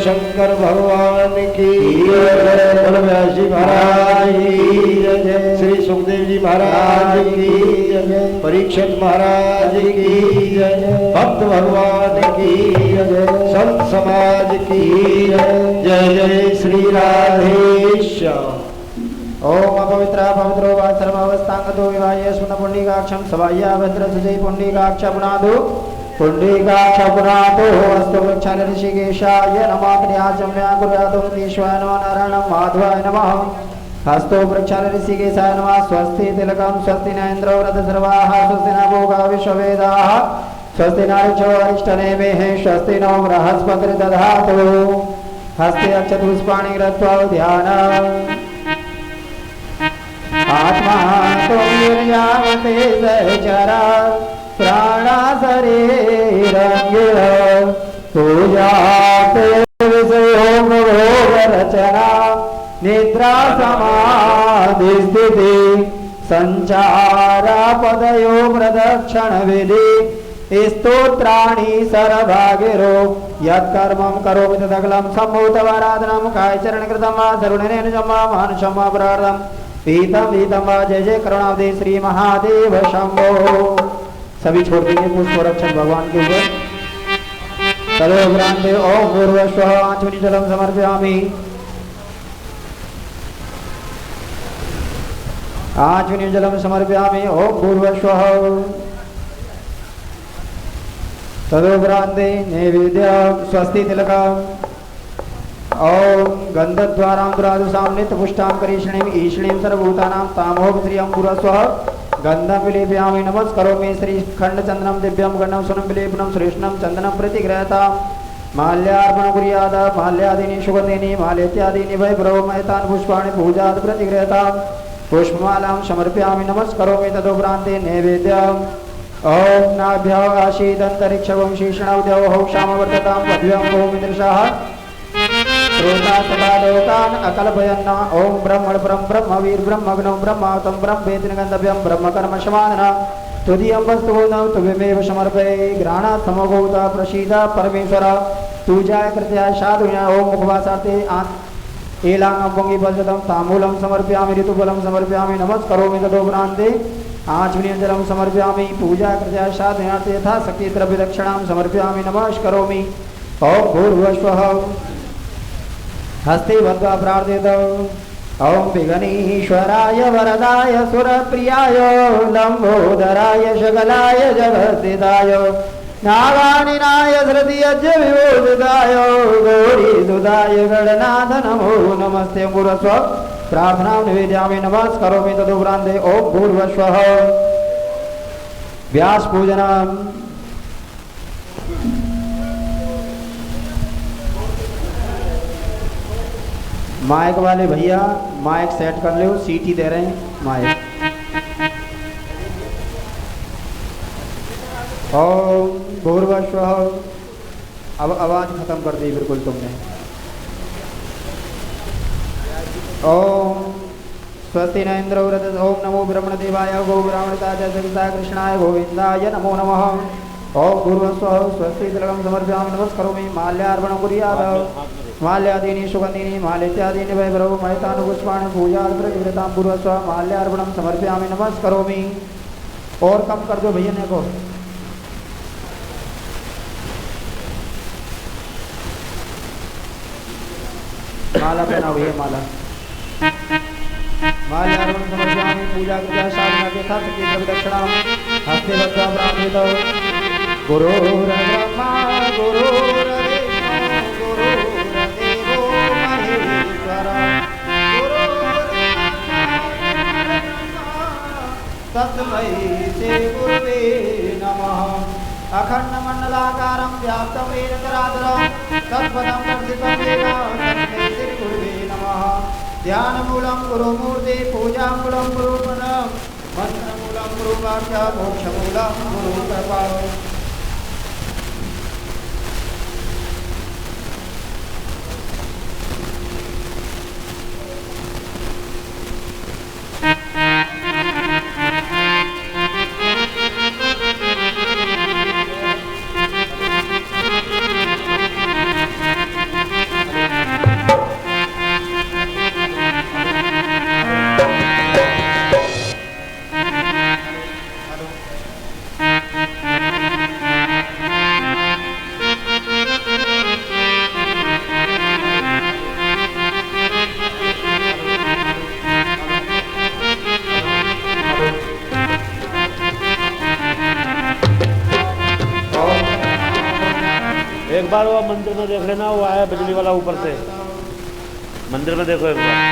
शंकर भगवान की बोल व्यासी महाराज की जय। श्री सुखदेव जी महाराज की जय। परीक्षित महाराज की जय। भक्त भगवान की जय। संत समाज की जय। जय जय श्री राधेश्याम। ओम अपवित्र पवित्रो वा सर्वावस्थांगतो विवाह्य स्मन पुंडीकाक्षं सवाह्य भद्र सुजय पुंडीकाक्ष पुनादो पुंडीकाक्ष पुनातो अस्तु वृक्षाल ऋषिकेशाय नमः। क्रियाचम्या कुर्यातो मुनीश्वराय नमः। नारायणं माधवाय नमः। हस्तो वृक्षाल ऋषिकेशाय नमः। स्वस्ति तिलकं स्वस्ति न इन्द्रो वृद्धसर्वाः स्वस्ति न भोगा विश्ववेदाः स्वस्ति न ऋक्षो अरिष्टनेमिः स्वस्ति नो बृहस्पतिर्दधातु। हस्ते अक्षतपुष्पाणि गृहीत्वा ध्यानम् आत्मा तो निर्यावते सहचरा प्राणा शरीरंगिर पूजाते विषयों भोग रचना निद्रा समाधि स्थिति संचारा पदयो प्रदक्षिण विधि स्तोत्राणि सर्वभागिरो यत्कर्मं करोमि तदखिलं सम्भूतवाराधनं कायचरण कृतं वा तरुणेन जम्मा मानुषं वा प्रार्थं पीतम पीतम वा। जय जय करुणावदे श्री महादेव शंभो। सभी छोड़ देंगे पुष्प रक्षण भगवान के ऊपर। तदोपरांते ओम पूर्वस्वः आचमनी जलम समर्पयामि। आचमनी जलम समर्पयामि। ओम पूर्वस्वः। तदोपरांते नैवेद्यं स्वस्ति तिलकम् ओम गंधद्वारां दुरादुषां नित्यपुष्टां करीषणीं ईषणीं सर्वभूतानां तामोपश्रियं पुरस्वः गंधं विलेपयामि। नमस्करोमि श्रीखण्डचन्दनं दिव्यं गण्डं सुनं विलेपनं श्रेष्ठं चन्दनं प्रतिगृह्यतां माल्यार्पणं कुर्यात्। माल्यादीनि सुगन्धीनि मालेत्यादीनि वैभवमयतानि पुष्पाणि पूजात् प्रतिगृह्यतां पुष्पमालां समर्पयामि। नमस्करोमि। तदुपरान्ते नैवेद्यम् ओम नाभ्यः आशीदन्तरिक्षं शीर्षणौद्यौ शामवर्ततां पद्भ्यं भूमिदृशः श्रोता सदालोकान् अकल्पयन्ना। ओम ब्रह्मण ब्रह्म ब्रह्मवीर ब्रह्मग्नो ब्रह्मातं ब्रह्मेति गन्तव्यं ब्रह्मकर्म समादना तुदीयं वस्तुभूतं तुभ्यमेव समर्पये। घ्राणात् समभूता प्रसीद परमेश्वर पूजाय कृत्याय साधुया। ओम मुखवासार्थे एलांगं पुंगिपल्यतं ताम्बूलं समर्पयामि। ऋतुफलं समर्पयामि। नमस्करोमि। तदोपरान्ते आचमनीयं जलं समर्पयामि। पूजा कृत्याय साधुयार्थे यथाशक्ति द्रव्यदक्षिणां समर्पयामि। नमस्करोमि। ओम भूर्भुवस्वः। हस्ते बद्ध्वा प्रार्थितौ ओम विघ्नेश्वराय वरदाय सुरप्रियाय लंबोदराय सकलाय जगत्स्थिताय नारायणाय धृतियज्ञ विभूषिताय गौरीसुताय गणनाथ नमो नमस्ते। गुरुस्व प्रार्थनां निवेदयामि। नमस्करोमि। तदुपरान्ते ओम भूर्भुवस्वः। व्यास पूजनम् माइक वाले भैया माइक सेट कर लो। सीटी दे रहे हैं माइक। ओम भूर्भुवस्वः। अब आवाज खत्म कर दी बिल्कुल तुमने। ओम स्वस्ति न इंद्रो वृद्धः। ओम नमो ब्रह्मण देवाय गो ब्राह्मणताय सविता कृष्णाय गोविंदाय नमो नमः। ओम भूर्भुवस्वः। स्वस्ति तिलकं समर्पयामि। नमस्करोमि। माल्यार्पणं कुर्यात्। माल्यादीनि सुगन्धीनि मालेत्यादीनि वैभवमयतानि पुष्पाणि पूजात् प्रतिगृह्यतां पूर्वस्वः। माल्यार्पणं समर्पयामि। नमस्करोमि। और कम कर दो भैया ने को। माला पहनाओ भैया माला। माल्यार्पणं समर्पयामि। पूजा कृत्याय साधुना यथाशक्ति द्रव्यदक्षिणां हस्ते बद्ध्वा प्रार्थितौ। गुरुर्ब्रह्मा गुरुर्देवो महेश्वरः तस्मै श्री गुरुवे नमः। अखण्डमण्डलाकारं व्याप्तं येन चराचरं तत्पदं दर्शितं येन तस्मै श्री गुरुवे नमः। ध्यानमूलं गुरुमूर्ते पूजामूलं गुरुपदं मंत्रमूलं गुरुवाक्य मोक्षमूलं गुरुकृपा। बार वो मंदिर में देख लेना, वो आया बिजली वाला ऊपर से। मंदिर में देखो एक बार।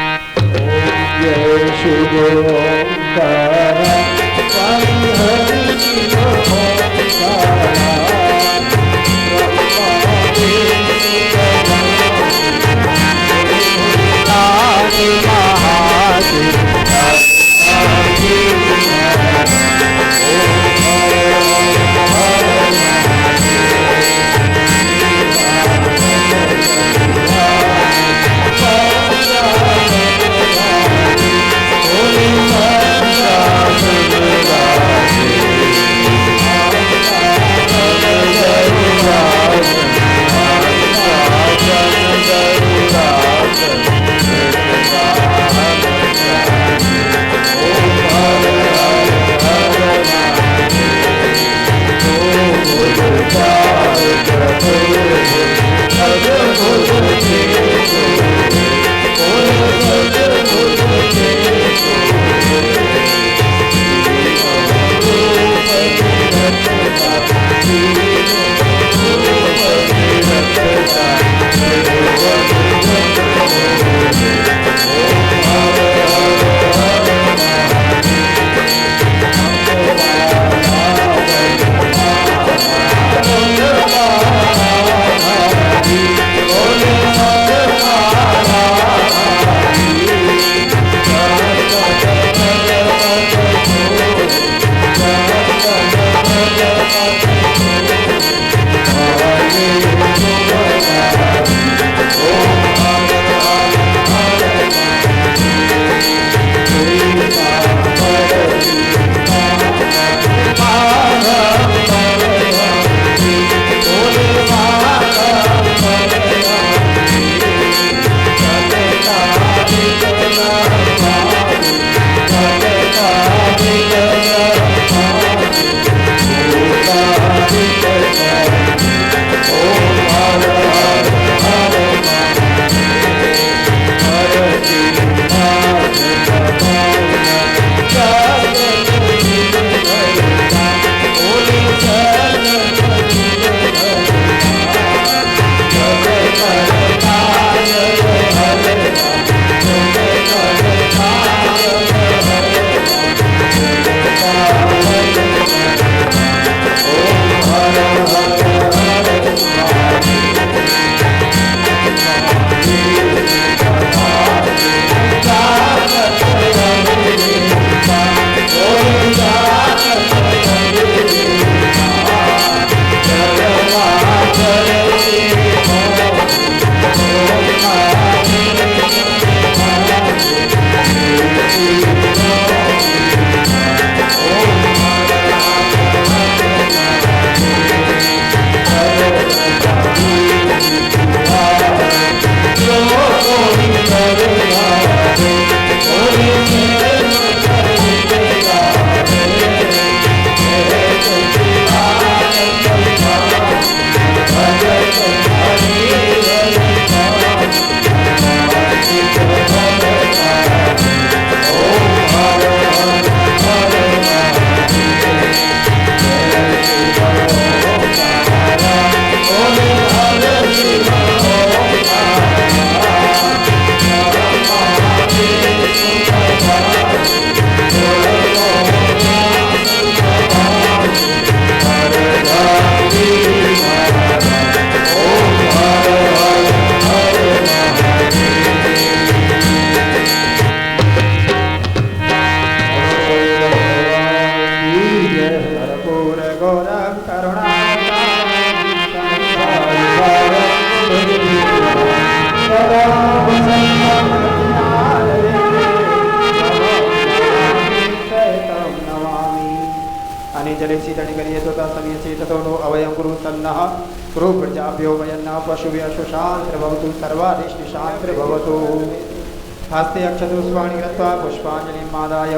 हस्ते अक्षतुष्पाणि कृत्वा पुष्पाञ्जलिं मादाय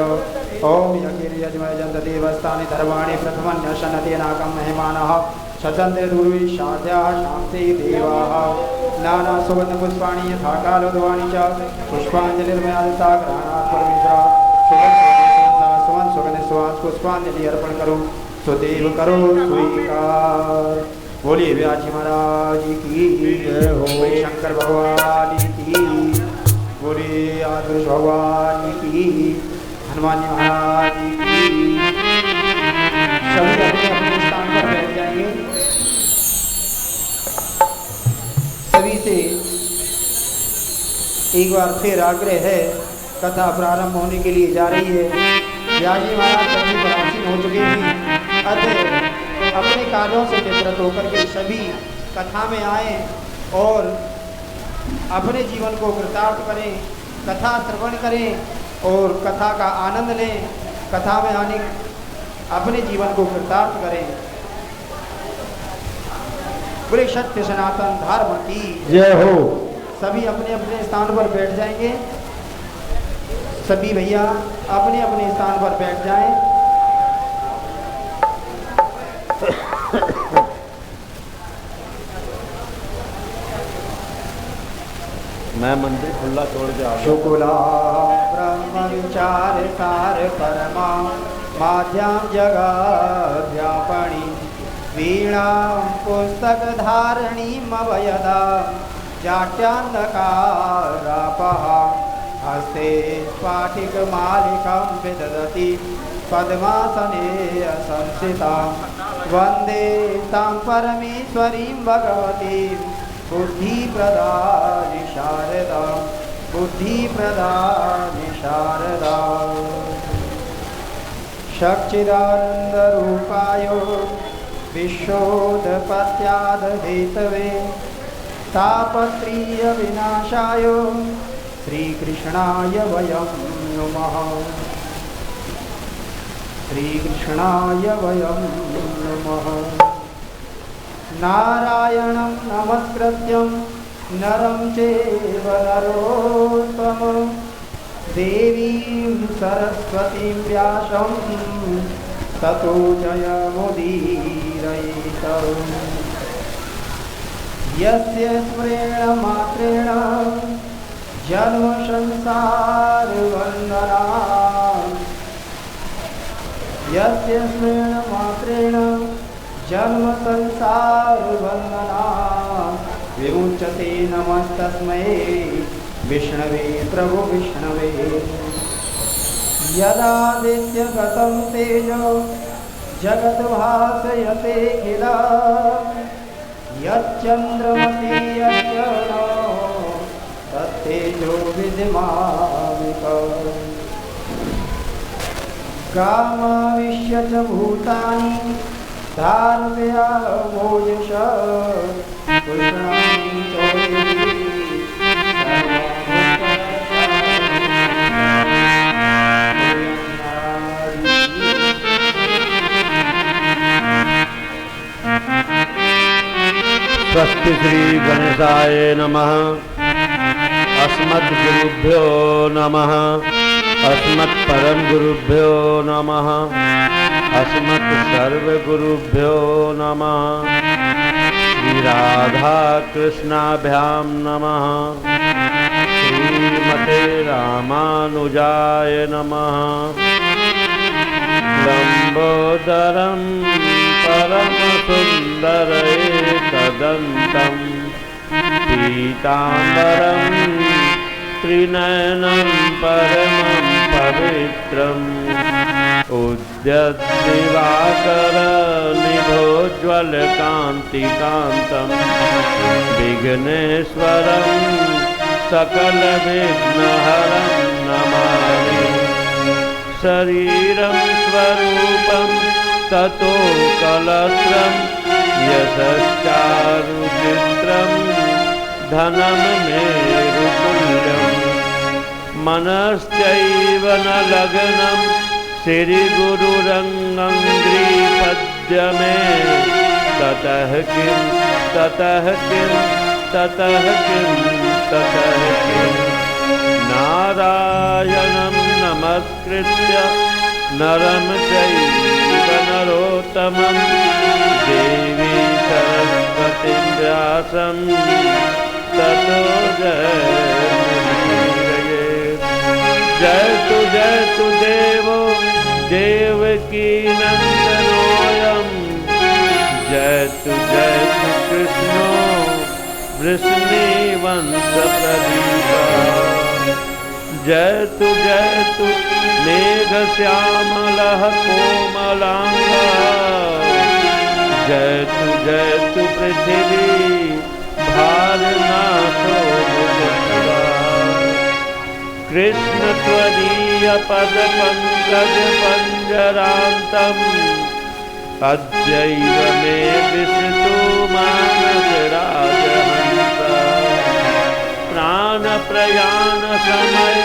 ओम यज्ञजन्त देवस्थानि धर्वाणि प्रथमन्यशनतेनाकं महिमानः शचन्ते दुर्विषाद्याः शान्ति देवाः नाना सुगन्धपुष्पाणि यथा कालोद्वानि च पुष्पाञ्जलिर्मया दत्ता ग्रहणात् परमेश्वर सुगन्ध सुवास पुष्पाञ्जलि अर्पण करो सुदेव करो स्वीकार। बोलिए व्यास जी महाराज की जय हो। बोलिए शंकर भगवान की, बोलिए आदर्श भगवान की, हनुमान जी महाराज की। सभी अपने अपने स्थान पर बैठ जाएंगे। सभी से एक बार फिर आग्रह है, कथा प्रारंभ होने के लिए जा रही है। व्यास जी महाराज कभी परासीन हो चुके हैं, अतः अपने कार्यों से वितरित होकर के सभी कथा में आए और अपने जीवन को कृतार्थ करें, कथा श्रवण करें और कथा का आनंद लें। कथा में आने अपने जीवन को कृतार्थ करें। बोले सत्य सनातन धर्म की जय हो। सभी अपने अपने स्थान पर बैठ जाएंगे। सभी भैया अपने अपने स्थान पर बैठ जाएं। मैं मंदिर खुला छोड़ के आ गया। शुक्ला ब्रह्म विचार सार परमा माध्यम जगत व्यापणी वीणा पुस्तक धारणी मवयदा जाट्यांधकारापहा हस्ते स्फाटिक मालिकं विदधति पद्मासने संस्थिता वंदे तां परमेश्वरीं भगवतीं बुद्धिप्रदानि शारदा बुद्धिप्रदानि शारदा सच्चिदानन्दरूपाय विश्वोत्पत्त्याद हेतवे तापत्रीय विनाशाय श्रीकृष्णाय वयं नमः। श्रीकृष्णाय वयं नमः। नारायणं नमस्कृत्यं नरं चैव नरोत्तमं देवीं सरस्वतीं व्यासं ततो जयमुदीरयेत्। यस्य स्मरेण मात्रेण जन्म संसार वन्दना यस्य स्मरेण मात्रेण जन्म संसार वन्दना विमुच्यते नमस्तस्मै विष्णवे प्रभु विष्णवे। यदादित्यगतं तेजो जगद्भासयतेऽखिल यच्चन्द्रमसि यच्चनो तत्तेजो विद्यमामिकम्। गामाविश्य च भूतानि धारयामोयश कृष्णानि चोरेति स्वस्ति श्री गणेशाय नमः। अस्मद्गुरुभ्यो नमः। अस्मत्परम गुरुभ्यो नमः। अस्मत् सर्वगुरुभ्यो नमः। श्री राधा कृष्णाभ्यां नमः। श्रीमते रामानुजाय नमः। लंबोदरं परम सुंदरैकदन्तं पीताम्बरं त्रिनयनं परमं पवित्रम् उद्यद्दिवाकरनिभोज्ज्वलकान्तिकान्तं विघ्नेश्वरं सकलविघ्नहरं नमामि। शरीरं स्वरूपं ततो कलत्रं यशश्चारुचित्रं धनं मेरुतुल्यं मनश्चैव न लग्नं श्रीगुरुरङ्गङ्घ्रिपद्य मे ततः किं ततः किं ततः किं ततः किं। नारायणं नमस्कृत्य नरं चैव नरोत्तमं देवी सरस्वतीं व्यासं ततो जयमुदीरयेत्। जय तु देवो देवकी नन्दनोऽयं जय जयतु कृष्णो वृष्णिवंश प्रदीप जयतु मेघ श्यामलः कोमलांगा जयतु पृथिवी भारनाथो भुजस्वा कृष्ण त्वदीय पद पंकज पंजरान्तम् अद्यैव मे विसृतो मानस राजहंस प्राण प्रयाण समय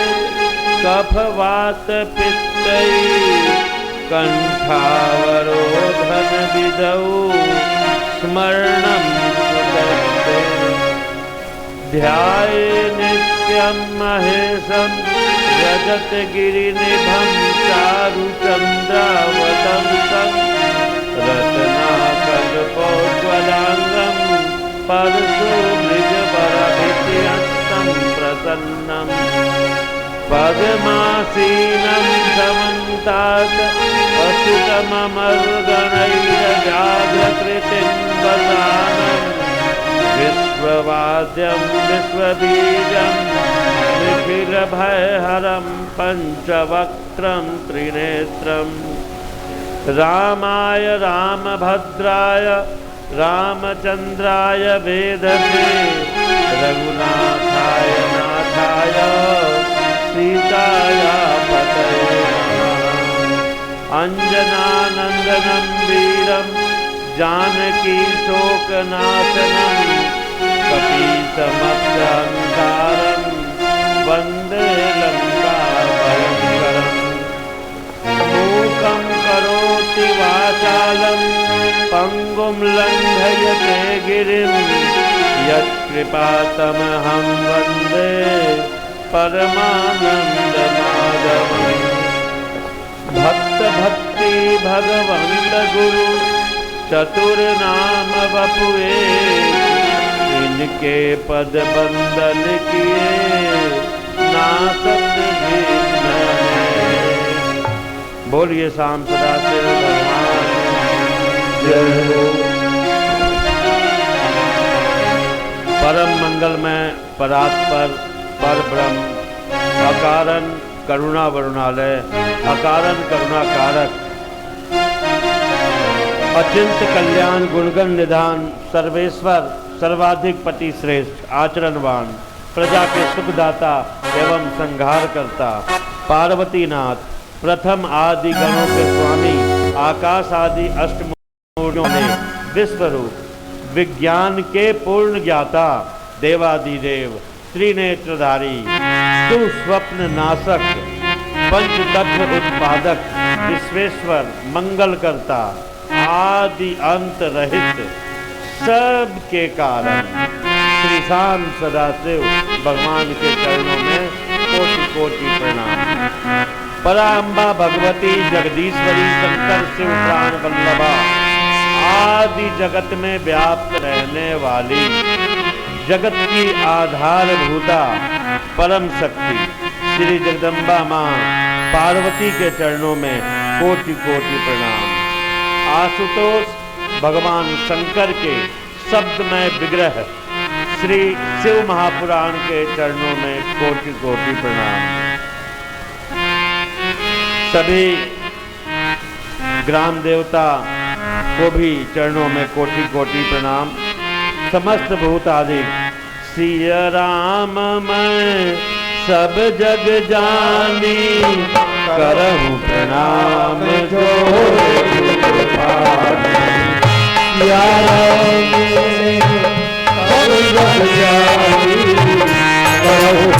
कफवात पित्तै कंठावरोधन विधौ स्मरणं सुतस्ते ध्याये नित्यं महेशं रजत गिरिनिभं चारुचन्द्रावतंसं रत्नाकल्पोज्ज्वलांगं परशुमृगपरभित्यस्तं प्रसन्नं पद्मासीनं समन्तात् अच्युतममर्गणैरजागृतिं वसानं विश्ववाद्यं विश्वबीजं निखिलभयहरं पञ्चवक्त्रं त्रिनेत्रम् रामाय रामभद्राय रामचन्द्राय वेधसे रघुनाथाय नाथाय सीताया पतये नमः अंजनानन्दनं वीरं जानकी शोकनाशनं कपीशमक्षहंकारं वन्दे लङ्काभयङ्करम् मूकं करोति वाचालं पंगुं लङ्घयते गिरिं यत्कृपातमहं वन्दे परमानन्दमाधवम् भक्त भक्ति भगवन्त गुरु चतुर नाम वपुए इनके पद बंदन किए नासत भिन्न बोलिए शाम सदा शिव भगवान जय हो। परम मंगलमय परात्पर पर ब्रह्म अकारण करुणा वरुणालय अकारण करुणा कारक अचिंत कल्याण गुणगण निधान सर्वेश्वर सर्वाधिक पति श्रेष्ठ आचरणवान प्रजा के सुखदाता एवं संहार करता पार्वती नाथ प्रथम आदि गणों के स्वामी आकाश आदि अष्टमूर्तियों में विश्वरूप विज्ञान के पूर्ण ज्ञाता देवादिदेव त्रिनेत्रधारी सुस्वप्न नाशक पंचतत्व उत्पादक विश्वेश्वर मंगल करता आदि अंत रहित सब के कारण श्री शाम सदाशिव भगवान के चरणों में कोटि कोटि प्रणाम। पराम्बा भगवती जगदीश्वरी शंकर शिव प्राण वल्लभा आदि जगत में व्याप्त रहने वाली जगत की आधारभूता परम शक्ति श्री जगदम्बा मां पार्वती के चरणों में कोटि कोटि प्रणाम। आशुतोष भगवान शंकर के शब्दमय विग्रह श्री शिव महापुराण के चरणों में कोटि कोटि प्रणाम। सभी ग्राम देवता को भी चरणों में कोटि कोटि प्रणाम। समस्त भूतादि सिया राम मैं सब जग जानी करहूं प्रणाम सिया राम सब जग जानी करहूं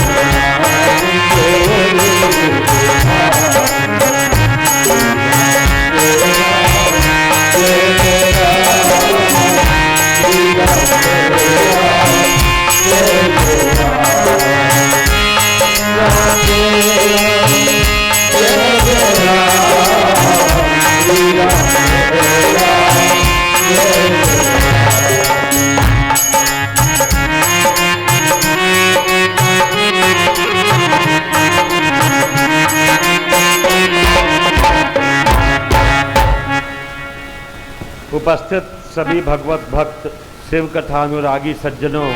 उपस्थित सभी भगवत भक्त शिव कथानुरागी सज्जनों,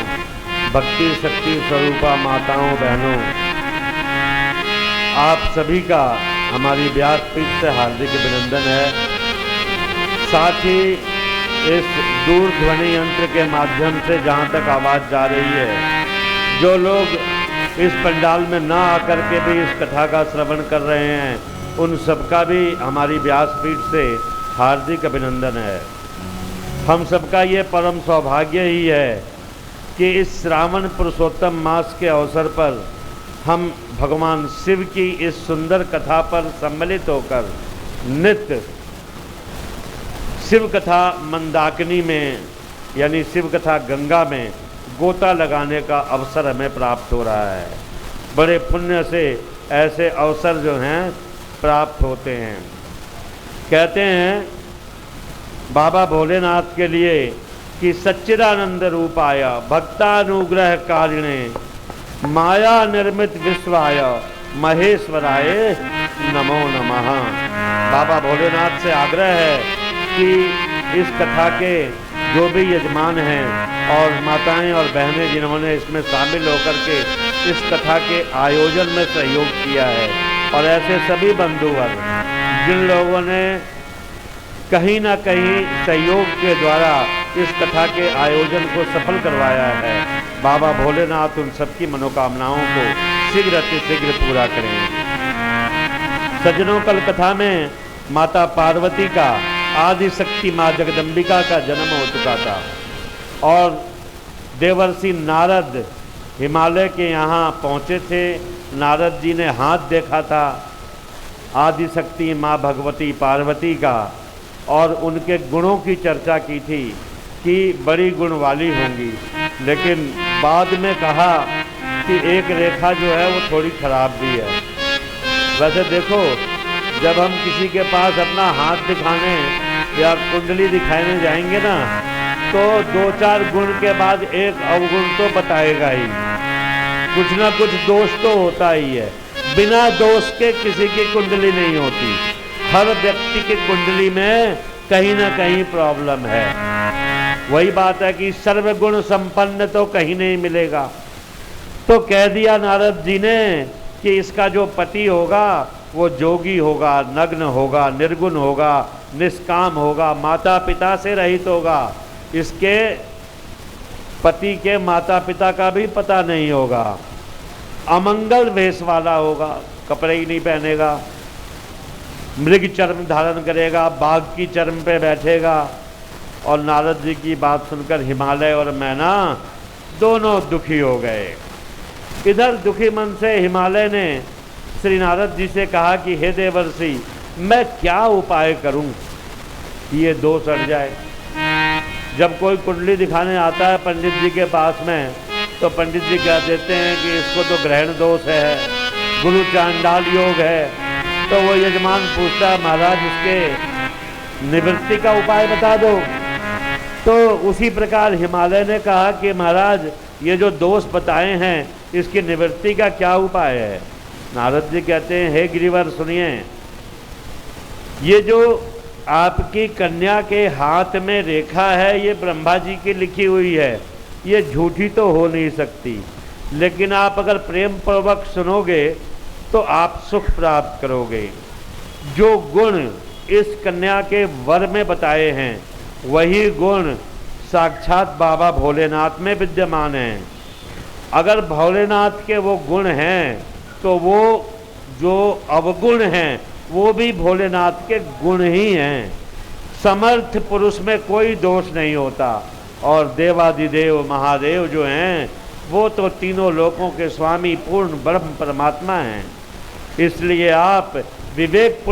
भक्ति शक्ति स्वरूपा माताओं बहनों, आप सभी का हमारी व्यासपीठ से हार्दिक अभिनंदन है। साथ ही इस दूरध्वनि यंत्र के माध्यम से जहाँ तक आवाज़ जा रही है, जो लोग इस पंडाल में ना आकर के भी इस कथा का श्रवण कर रहे हैं, उन सबका भी हमारी व्यासपीठ से हार्दिक अभिनंदन है। हम सबका ये परम सौभाग्य ही है कि इस श्रावण पुरुषोत्तम मास के अवसर पर हम भगवान शिव की इस सुंदर कथा पर सम्मिलित होकर नित्य शिव कथा मंदाकिनी में यानी शिव कथा गंगा में गोता लगाने का अवसर हमें प्राप्त हो रहा है। बड़े पुण्य से ऐसे अवसर जो हैं प्राप्त होते हैं। कहते हैं बाबा भोलेनाथ के लिए कि सच्चिदानंद रूपाय भक्तानुग्रह कारिणे माया निर्मित विश्वाय महेश्वराय नमो नमः। बाबा भोलेनाथ से आग्रह है कि इस कथा के जो भी यजमान हैं और माताएं और बहनें जिन्होंने इसमें शामिल होकर के इस कथा के आयोजन में सहयोग किया है, और ऐसे सभी बंधुवर जिन लोगों ने कहीं ना कहीं सहयोग के द्वारा इस कथा के आयोजन को सफल करवाया है, बाबा भोलेनाथ उन सबकी मनोकामनाओं को शीघ्र अतिशीघ्र पूरा करें। सज्जनों, कल कथा में माता पार्वती का आदि शक्ति माँ जगदम्बिका का जन्म हो चुका था और देवर्षि नारद हिमालय के यहाँ पहुँचे थे। नारद जी ने हाथ देखा था आदि शक्ति माँ भगवती पार्वती का और उनके गुणों की चर्चा की थी कि बड़ी गुण वाली होंगी, लेकिन बाद में कहा कि एक रेखा जो है वो थोड़ी खराब भी है। वैसे देखो, जब हम किसी के पास अपना हाथ दिखाने या कुंडली दिखाने जाएंगे ना, तो 2-4 गुण के बाद एक अवगुण तो बताएगा ही, कुछ ना कुछ दोष तो होता ही है। बिना दोष के किसी की कुंडली नहीं होती। हर व्यक्ति की कुंडली में कहीं ना कहीं प्रॉब्लम है। वही बात है कि सर्वगुण संपन्न तो कहीं नहीं मिलेगा। तो कह दिया नारद जी ने कि इसका जो पति होगा वो जोगी होगा, नग्न होगा, निर्गुण होगा, निष्काम होगा, माता पिता से रहित होगा। इसके पति के माता पिता का भी पता नहीं होगा, अमंगल वेश वाला होगा, कपड़े ही नहीं पहनेगा, मृग चर्म धारण करेगा, बाघ की चर्म पे बैठेगा। और नारद जी की बात सुनकर हिमालय और मैना दोनों दुखी हो गए। इधर दुखी मन से हिमालय ने श्री नारद जी से कहा कि हे देवर्षि, मैं क्या उपाय करूं कि ये दोष हट जाए। जब कोई कुंडली दिखाने आता है पंडित जी के पास में, तो पंडित जी कह देते हैं कि इसको तो ग्रहण दोष है, गुरु चांडाल योग है। तो वो यजमान पूछता है, महाराज इसके निवृत्ति का उपाय बता दो। तो उसी प्रकार हिमालय ने कहा कि महाराज ये जो दोष बताए हैं इसकी निवृत्ति का क्या उपाय है। नारद जी कहते हैं, हे गिरिवर सुनिए, ये जो आपकी कन्या के हाथ में रेखा है ये ब्रह्मा जी की लिखी हुई है, ये झूठी तो हो नहीं सकती, लेकिन आप अगर प्रेम पूर्वक सुनोगे तो आप सुख प्राप्त करोगे। जो गुण इस कन्या के वर में बताए हैं वही गुण साक्षात बाबा भोलेनाथ में विद्यमान हैं। अगर भोलेनाथ के वो गुण हैं तो वो जो अवगुण हैं वो भी भोलेनाथ के गुण ही हैं। समर्थ पुरुष में कोई दोष नहीं होता, और देवादिदेव महादेव जो हैं वो तो तीनों लोकों के स्वामी पूर्ण ब्रह्म परमात्मा हैं। इसलिए आप विवेक